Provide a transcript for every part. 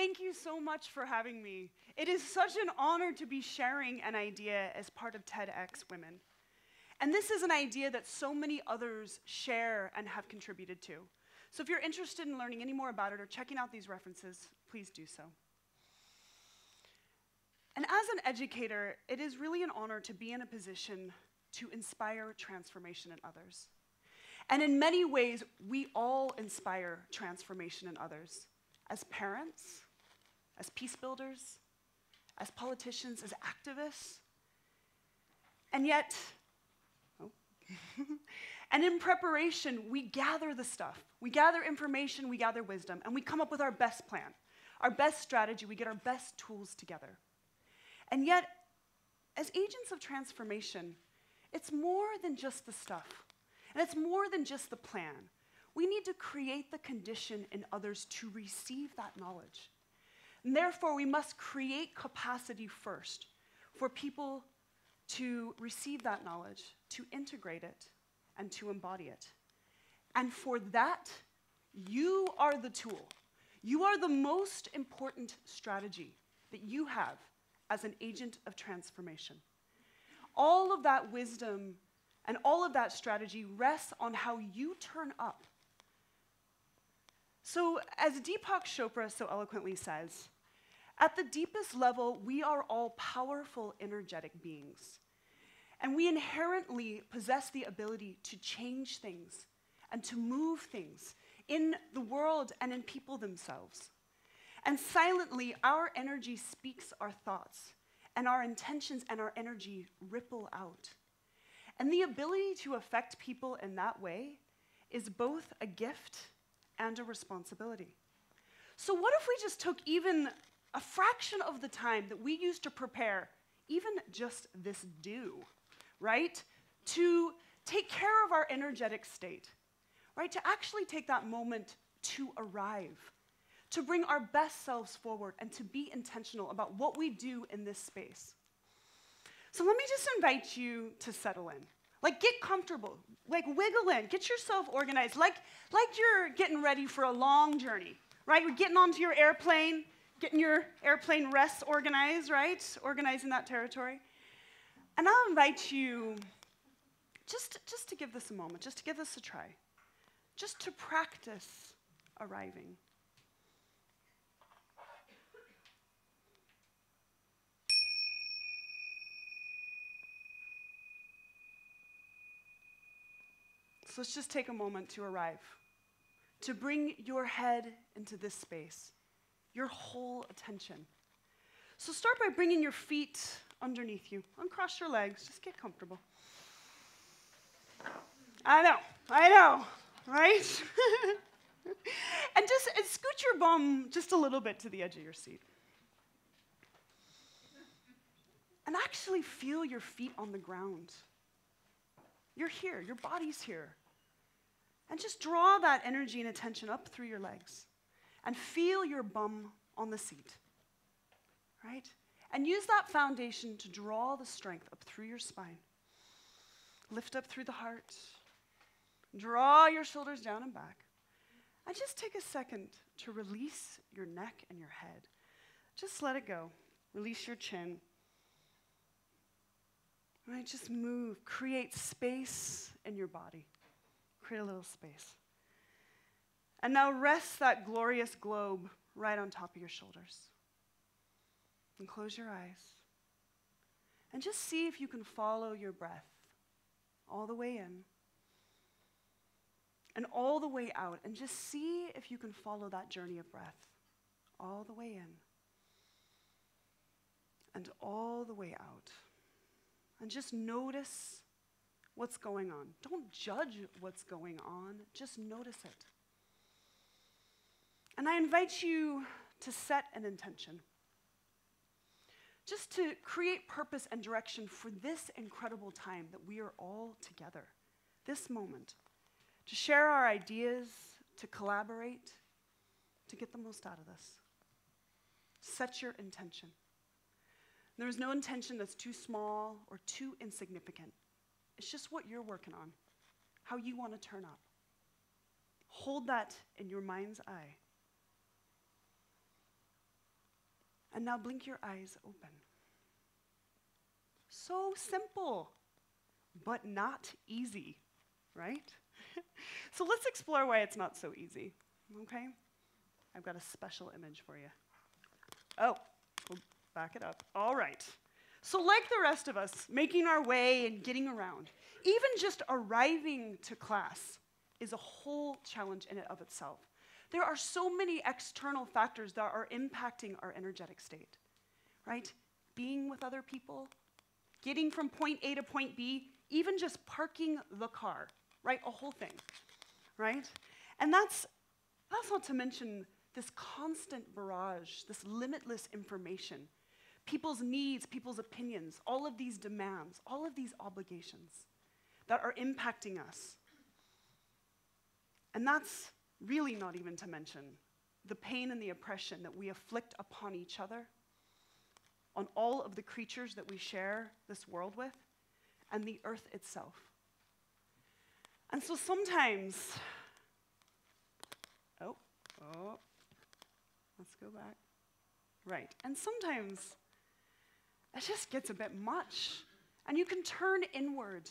thank you so much for having me. It is such an honor to be sharing an idea as part of TEDxWomen. And this is an idea that so many others share and have contributed to. So if you're interested in learning any more about it or checking out these references, please do so. And as an educator, it is really an honor to be in a position to inspire transformation in others. And in many ways, we all inspire transformation in others. As parents, as peace builders, as politicians, as activists. And yet, and in preparation, we gather the stuff. We gather information, we gather wisdom, and we come up with our best plan, our best strategy, we get our best tools together. And yet, as agents of transformation, it's more than just the stuff. And it's more than just the plan. We need to create the condition in others to receive that knowledge. And therefore, we must create capacity first for people to receive that knowledge, to integrate it, and to embody it. And for that, you are the tool. You are the most important strategy that you have as an agent of transformation. All of that wisdom and all of that strategy rests on how you turn up. So, as Deepak Chopra so eloquently says, at the deepest level, we are all powerful, energetic beings. And we inherently possess the ability to change things and to move things in the world and in people themselves. And silently, our energy speaks our thoughts, and our intentions and our energy ripple out. And the ability to affect people in that way is both a gift and a responsibility. So what if we just took even a fraction of the time that we used to prepare, even just this do, right? To take care of our energetic state, right? To actually take that moment to arrive, to bring our best selves forward and to be intentional about what we do in this space. So let me just invite you to settle in. Like, get comfortable, like wiggle in, get yourself organized, like you're getting ready for a long journey, right? You're getting onto your airplane, getting your airplane rests organized, right? Organizing that territory. And I'll invite you just to give this a moment, just to give this a try, just to practice arriving. So let's just take a moment to arrive, to bring your head into this space, your whole attention. So start by bringing your feet underneath you. Uncross your legs, just get comfortable. I know, right? And scoot your bum just a little bit to the edge of your seat. And actually feel your feet on the ground. You're here, your body's here. And just draw that energy and attention up through your legs and feel your bum on the seat, right? And use that foundation to draw the strength up through your spine. Lift up through the heart. Draw your shoulders down and back. And just take a second to release your neck and your head. Just let it go. Release your chin. Right, just move. Create space in your body. Create a little space. And now rest that glorious globe right on top of your shoulders. And close your eyes. And just see if you can follow your breath all the way in and all the way out. And just see if you can follow that journey of breath all the way in and all the way out. And just notice what's going on. Don't judge what's going on, just notice it. And I invite you to set an intention. Just to create purpose and direction for this incredible time that we are all together, this moment. To share our ideas, to collaborate, to get the most out of this. Set your intention. There is no intention that's too small or too insignificant. It's just what you're working on, how you want to turn up. Hold that in your mind's eye. And now blink your eyes open. So simple, but not easy, right? So let's explore why it's not so easy, okay? I've got a special image for you. Oh, we'll back it up. All right. So like the rest of us, making our way and getting around, even just arriving to class is a whole challenge in and of itself. There are so many external factors that are impacting our energetic state, right? Being with other people, getting from point A to point B, even just parking the car, right? A whole thing, right? And that's not to mention this constant barrage, this limitless information, people's needs, people's opinions, all of these demands, all of these obligations that are impacting us. And that's really not even to mention the pain and the oppression that we afflict upon each other, on all of the creatures that we share this world with, and the earth itself. And so sometimes, let's go back. Right, and sometimes it just gets a bit much, and you can turn inward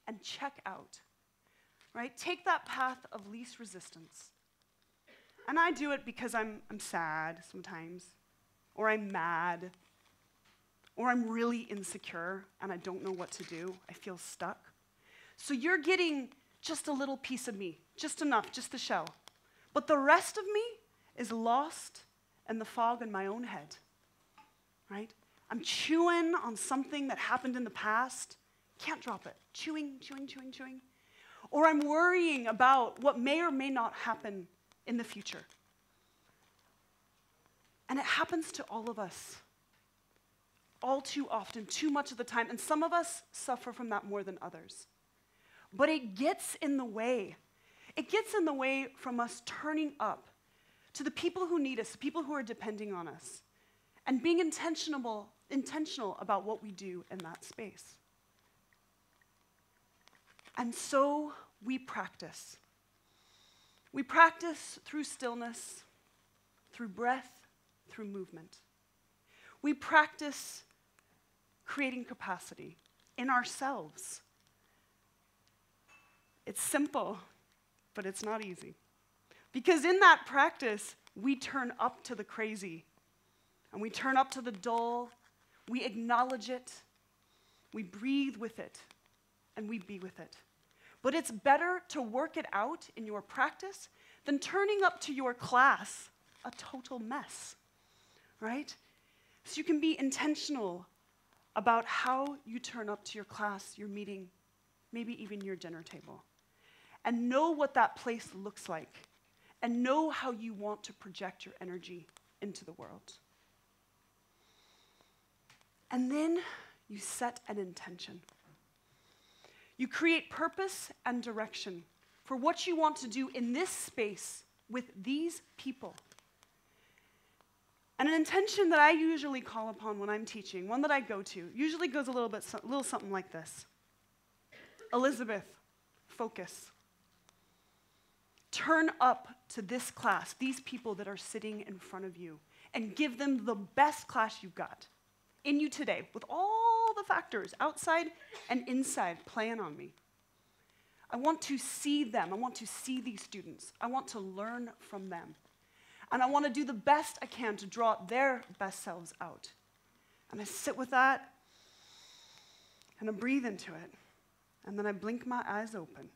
and check out, right? Take that path of least resistance. And I do it because I'm sad sometimes, or I'm mad, or I'm really insecure and I don't know what to do. I feel stuck. So you're getting just a little piece of me, just enough, just the shell. But the rest of me is lost in the fog in my own head, right? I'm chewing on something that happened in the past, can't drop it. Chewing. Or I'm worrying about what may or may not happen in the future. And it happens to all of us, all too often, too much of the time, and some of us suffer from that more than others. But it gets in the way. It gets in the way from us turning up to the people who need us, the people who are depending on us, and being intentional about what we do in that space. And so we practice. We practice through stillness, through breath, through movement. We practice creating capacity in ourselves. It's simple, but it's not easy. Because in that practice, we turn up to the crazy, and we turn up to the dull, we acknowledge it, we breathe with it, and we be with it. But it's better to work it out in your practice than turning up to your class a total mess, right? So you can be intentional about how you turn up to your class, your meeting, maybe even your dinner table, and know what that place looks like, and know how you want to project your energy into the world. And then you set an intention. You create purpose and direction for what you want to do in this space with these people. And an intention that I usually call upon when I'm teaching, one that I go to, usually goes a little something like this. Elizabeth, focus. Turn up to this class, these people that are sitting in front of you, and give them the best class you've got in you today, with all the factors outside and inside playing on me. I want to see them. I want to see these students. I want to learn from them. And I want to do the best I can to draw their best selves out. And I sit with that, and I breathe into it. And then I blink my eyes open,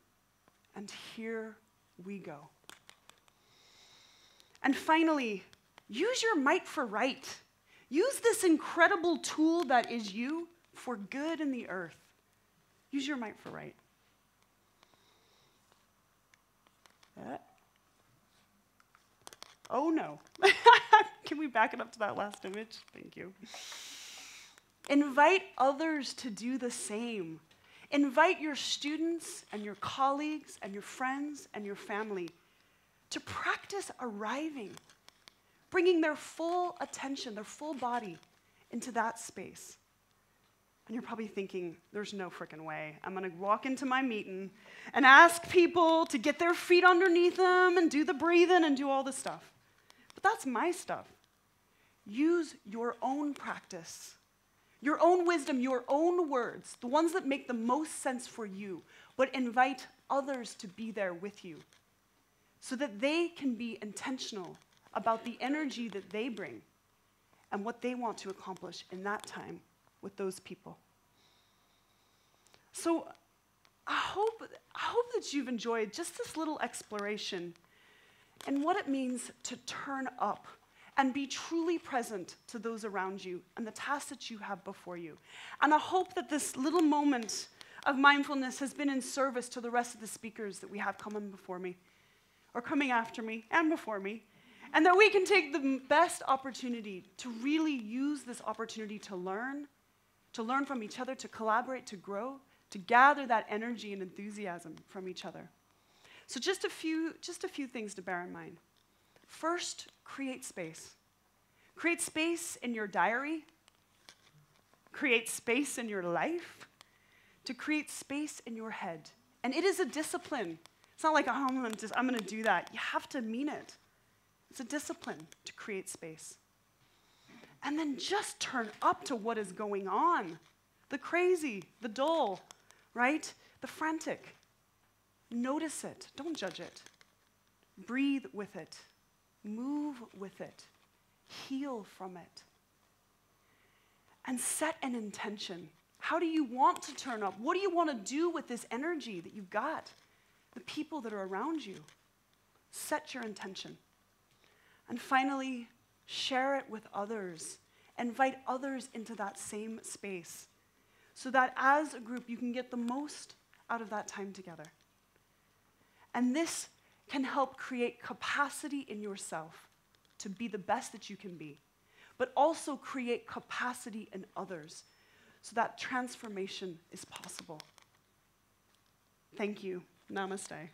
and here we go. And finally, use your might for right. Use this incredible tool that is you for good in the earth. Use your might for right. Oh no. Can we back it up to that last image? Thank you. Invite others to do the same. Invite your students and your colleagues and your friends and your family to practice arriving, bringing their full attention, their full body into that space. And you're probably thinking, there's no frickin' way. I'm gonna walk into my meeting and ask people to get their feet underneath them and do the breathing and do all this stuff. But that's my stuff. use your own practice, your own wisdom, your own words, the ones that make the most sense for you, but invite others to be there with you so that they can be intentional about the energy that they bring and what they want to accomplish in that time with those people. So I hope that you've enjoyed just this little exploration and what it means to turn up and be truly present to those around you and the tasks that you have before you. And I hope that this little moment of mindfulness has been in service to the rest of the speakers that we have coming before me, or coming after me and before me, and that we can take the best opportunity to really use this opportunity to learn from each other, to collaborate, to grow, to gather that energy and enthusiasm from each other. So just a few things to bear in mind. First, create space. Create space in your diary. Create space in your life. To create space in your head. And it is a discipline. It's not like, oh, I'm going to do that. You have to mean it. It's a discipline to create space. And then just turn up to what is going on. The crazy, the dull, right? The frantic. Notice it. Don't judge it. Breathe with it. Move with it. Heal from it. And set an intention. How do you want to turn up? What do you want to do with this energy that you've got? The people that are around you. Set your intention. And finally, share it with others. Invite others into that same space so that as a group you can get the most out of that time together. And this can help create capacity in yourself to be the best that you can be, but also create capacity in others so that transformation is possible. Thank you. Namaste.